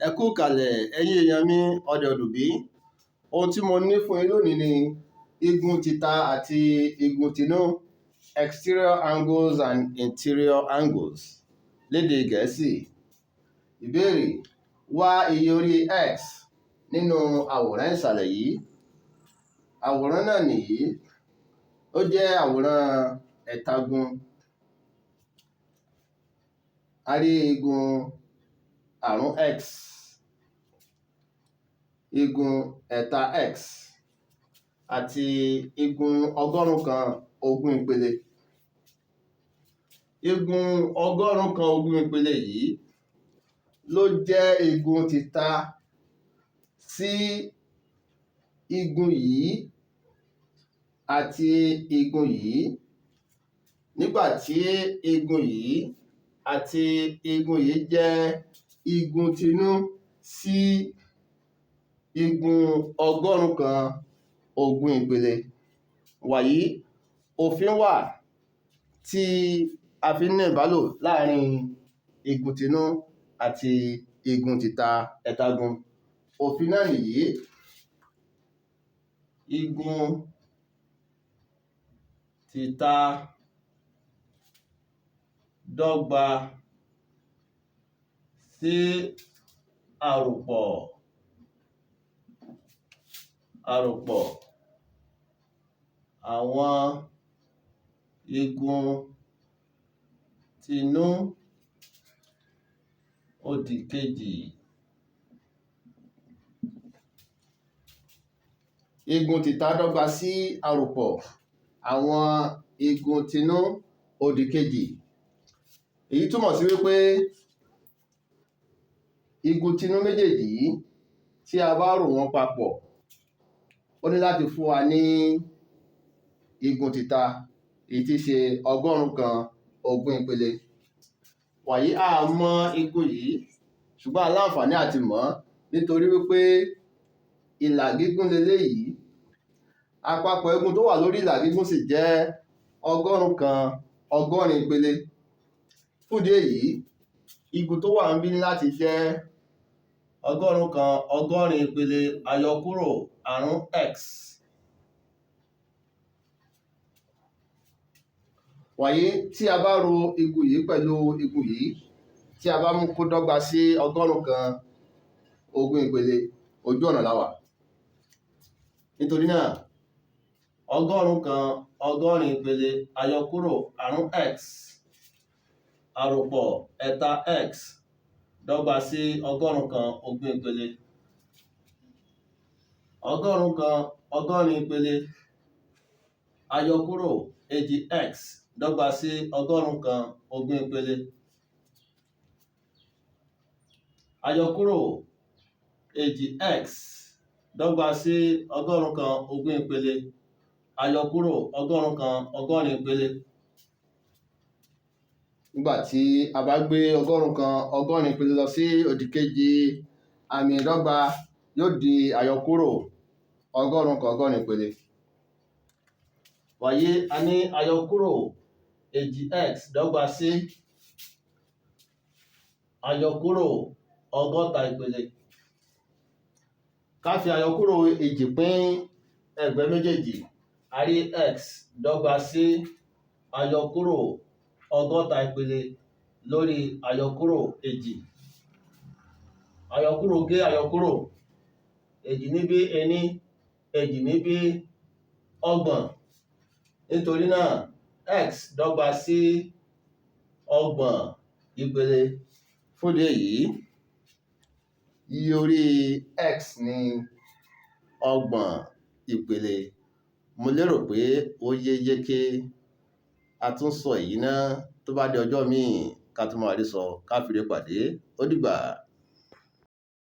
Ẹ kú ìkàlẹ̀ ẹ̀yin èèyàn mi ọdẹ òdùbí. Ohun tí mo ní fún yín lónìí ni igun tìta àti igun tinú, exterior angles and interior angles lédè Gẹ̀ẹ́sì. Ìbéèrè: wá iye orí x nínú àwòrán ìsàlẹ̀ yìí. Àwòrán náà nìyí. Ó jẹ́ àwòrán ẹ̀tagun. A rí igun àrún x, igun ẹ̀ta x àti igun ọgọ́rùn-ún kan ogún ìpele. Igun ọgọ́rùn-ún kan ogún ìpele yìí ló jẹ́ igun tìta sí igun yìí àti igun yìí, nígbà tí igun yìí àti igun yìí jẹ́ igun tinú sí igun ọgọ́rùn-ún kan ogún ìpele. Wàyí òfin wà tí a fi ń ní ìbálò láàrin igun tinú àti igun tìta ẹ̀tagun. Òfin náà nìyí. Igun tìta dọ́gba sí àròpọ̀ àwọn igun tinú òdì kejì. Igun tìta dọ́gba sí àròpọ̀ àwọn igun tinú òdì kejì. Èyí túmọ̀ sí wípé igun tinú méjèèjì yìí tí a bá rò wọ́n papọ̀, ó ní láti fún wa ní igun tìta, èyí tí í ṣe ọgọ́rùn-ún kan ogún ìpele. Wàyí a mọ igun yìí, ṣùgbọ́n a láǹfààní àti mọ̀ nítorí wípé ìlà gígùn leléyìí. Àpapọ̀ igun tó wà lórí ìlà gígùn sì jẹ́ ọgọ́rùn-ún kan ọgọ́rin ìpele. Fún ìdí èyí, igun tó wà níbí ní láti jẹ́ ọgọ́rùn-ún kan ọgọ́rin ìpele àyọkúrò àrún x. Wàyí tí a bá ro igun yìí pẹ̀lú igun yìí, tí a bá mú kó dọ́gba sí ọgọ́rùn-ún kan ogún ìpele, ojú ọ̀nà la wà. Nítorí náà, ọgọ́rùn-ún kan ọgọ́rin ìpele àyọkúrò àrún x àròpọ̀ ẹ̀ta x dọ́gba sí ọgọ́rùn-ún kan ogún ìpele. Ọgọ́rùn-ún kan ọgọ́rin ìpele àyọkúrò èjì x dọ́gba sí ọgọ́rùn-ún kan ogún ìpele. Àyọkúrò èjì x dọ́gba sí ọgọ́rùn-ún kan ogún ìpele àyọkúrò ọgọ́rùn-ún kan ọgọ́rin ìpele. Nígbà tí a bá gbé ọgọ́rùn-ún kan ọgọ́rin ìpele lọ sí òdì kejì, àmì ìdọ́gba yóò di àyọkúrò ọgọ́rùn-ún kan ọgọ́rin ìpele. Wàyí a ní àyọkúrò èjì x dọ́gba sí àyọkúrò ọgọ́ta ìpele. Ká fi àyọkúrò èjì pín ẹ̀gbẹ́ méjèèjì, a rí x dọ́gba sí àyọkúrò ọgọ́ta ìpele lórí àyọkúrò èjì. Àyọkúrò gé àyọkúrò, èjì níbí ení, èjì níbí ọgbọ̀n. Nítorí náà x dọ́gba sí ọgbọ̀n ìpele. Fún ìdí èyí, iye orí x ní ọgbọ̀n ìpele. Mo lérò pé ó yé yéké. A tún sọ èyí náà tó bá di ọjọ́ míì ká tún máa rí sọ, ká fi re pàdé. Ó dìgbà.